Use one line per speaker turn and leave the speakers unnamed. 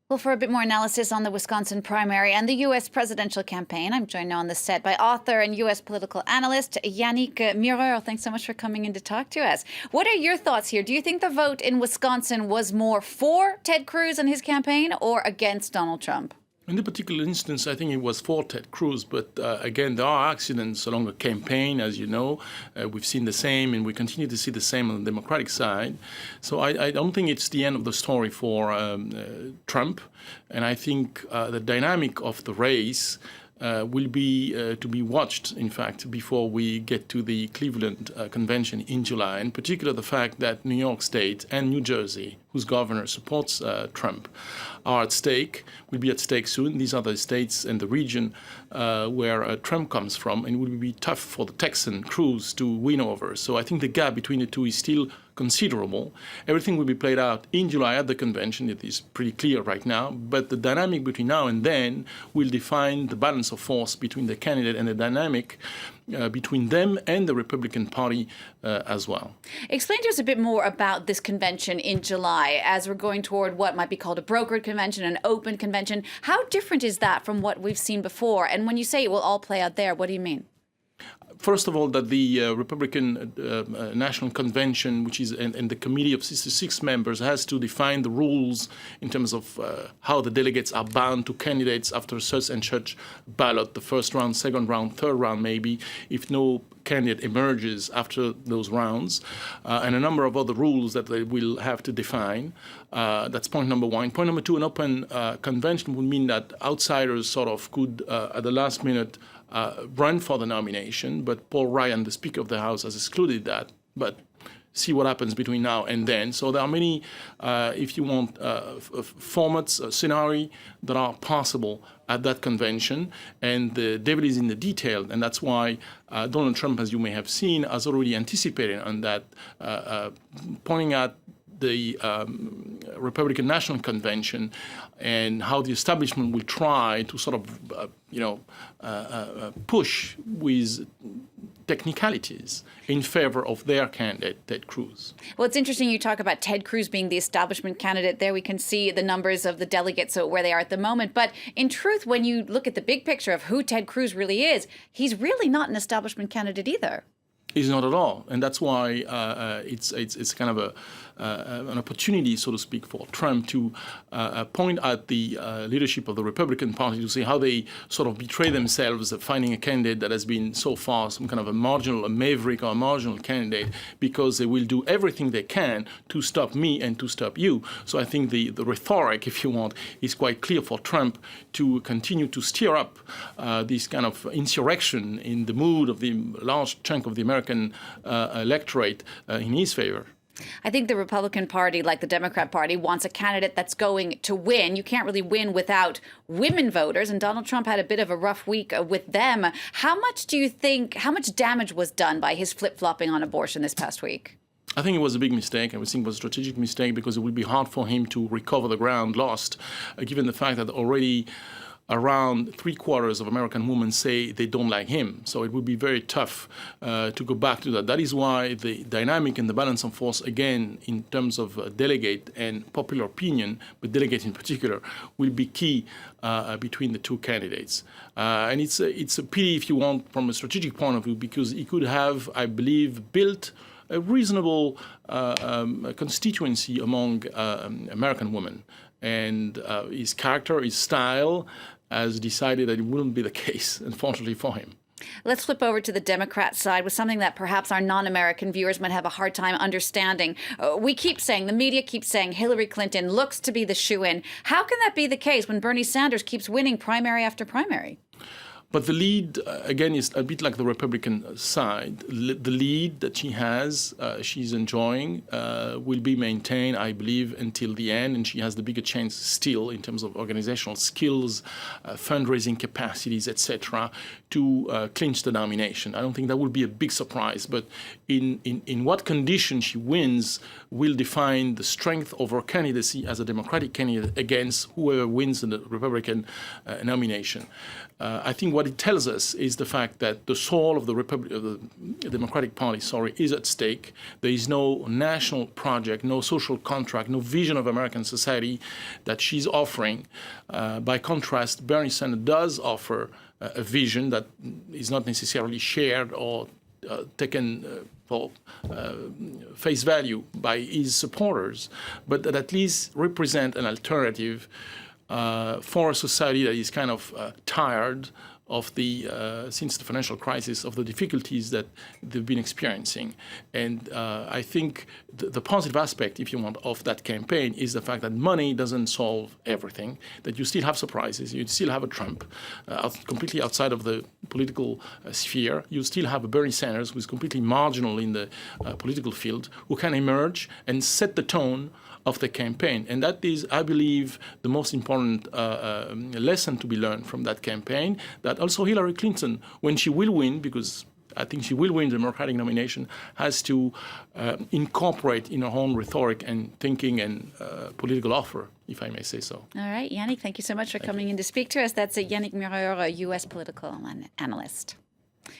Well, for a bit more analysis on the Wisconsin primary and the U.S. presidential campaign, I'm joined now on the set by author and U.S. political analyst Yannick Mireur. Thanks so much for coming in to talk to us. What are your thoughts here? Do you think the vote in Wisconsin was more for Ted Cruz and his campaign or against Donald Trump?
In the particular instance, I think it was for Ted Cruz. But again, there are accidents along the campaign, as you know. We've seen the same, and we continue to see the same on the Democratic side. So I don't think it's the end of the story for Trump. And I think the dynamic of the race will be to be watched, in fact, before we get to the Cleveland convention in July. In particular, the fact that New York State and New Jersey, whose governor supports Trump, are at stake, will be at stake soon. These are the states and the region where Trump comes from, and it will be tough for the Texan Cruz to win over. So I think the gap between the two is still considerable. Everything will be played out in July at the convention. It is pretty clear right now. But the dynamic between now and then will define the balance of force between the candidate and the dynamic between them and the Republican Party as well.
Explain to us a bit more about this convention in July as we're going toward what might be called a brokered convention, an open convention. How different is that from what we've seen before? And when you say it will all play out there, what do you mean?
First of all, that the Republican National Convention, which is and the committee of 66 members, has to define the rules in terms of how the delegates are bound to candidates after such and such ballot, the first round, second round, third round, maybe, if no candidate emerges after those rounds, and a number of other rules that they will have to define. That's point number one. Point number two, an open convention would mean that outsiders sort of could, at the last minute, run for the nomination, but Paul Ryan, the Speaker of the House, has excluded that. But see what happens between now and then. So there are many, if you want, formats, scenarios that are possible at that convention, and the devil is in the detail, and that's why Donald Trump, as you may have seen, has already anticipated on that, pointing out the Republican National Convention and how the establishment will try to sort of, push with technicalities in favor of their candidate, Ted Cruz.
Well, it's interesting you talk about Ted Cruz being the establishment candidate. There we can see the numbers of the delegates where they are at the moment. But in truth, when you look at the big picture of who Ted Cruz really is, he's really not an establishment candidate either.
He's not at all, and that's why it's kind of an opportunity, so to speak, for Trump to point at the leadership of the Republican Party to see how they sort of betray themselves finding a candidate that has been so far some kind of a maverick or a marginal candidate, because they will do everything they can to stop me and to stop you. So I think the rhetoric, if you want, is quite clear for Trump to continue to stir up this kind of insurrection in the mood of the large chunk of the American electorate in his favor.
I think the Republican Party, like the Democrat Party, wants a candidate that's going to win. You can't really win without women voters, and Donald Trump had a bit of a rough week with them. How much damage was done by his flip-flopping on abortion this past week?
I think it was a big mistake. I think it was a strategic mistake because it would be hard for him to recover the ground lost, given the fact that already around 3/4 of American women say they don't like him. So it would be very tough to go back to that. That is why the dynamic and the balance of force, again, in terms of delegate and popular opinion, but delegate in particular, will be key between the two candidates. And it's a pity, if you want, from a strategic point of view, because he could have, I believe, built a reasonable constituency among American women. And his character, his style, has decided that it wouldn't be the case, unfortunately for him.
Let's flip over to the Democrat side with something that perhaps our non-American viewers might have a hard time understanding. We keep saying, the media keeps saying, Hillary Clinton looks to be the shoo-in. How can that be the case when Bernie Sanders keeps winning primary after primary?
But the lead, again, is a bit like the Republican side. The lead that she has, she's enjoying, will be maintained, I believe, until the end. And she has the bigger chance still in terms of organizational skills, fundraising capacities, etc., to clinch the nomination. I don't think that will be a big surprise. But in what condition she wins will define the strength of her candidacy as a Democratic candidate against whoever wins the Republican nomination. I think what what it tells us is the fact that the soul of the Democratic Party, is at stake. There is no national project, no social contract, no vision of American society that she's offering. By contrast, Bernie Sanders does offer a vision that is not necessarily shared or taken for face value by his supporters, but that at least represent an alternative for a society that is kind of tired of since the financial crisis, of the difficulties that they've been experiencing. And I think the positive aspect, if you want, of that campaign is the fact that money doesn't solve everything, that you still have surprises. You still have a Trump completely outside of the political sphere. You still have a Bernie Sanders who is completely marginal in the political field, who can emerge and set the tone of the campaign. And that is, I believe, the most important lesson to be learned from that campaign, that also Hillary Clinton, when she will win, because I think she will win the Democratic nomination, has to incorporate in her own rhetoric and thinking and political offer, if I may say so.
All right, Yannick, thank you so much for coming in to speak to us. That's Yannick Mireur, a U.S. political analyst.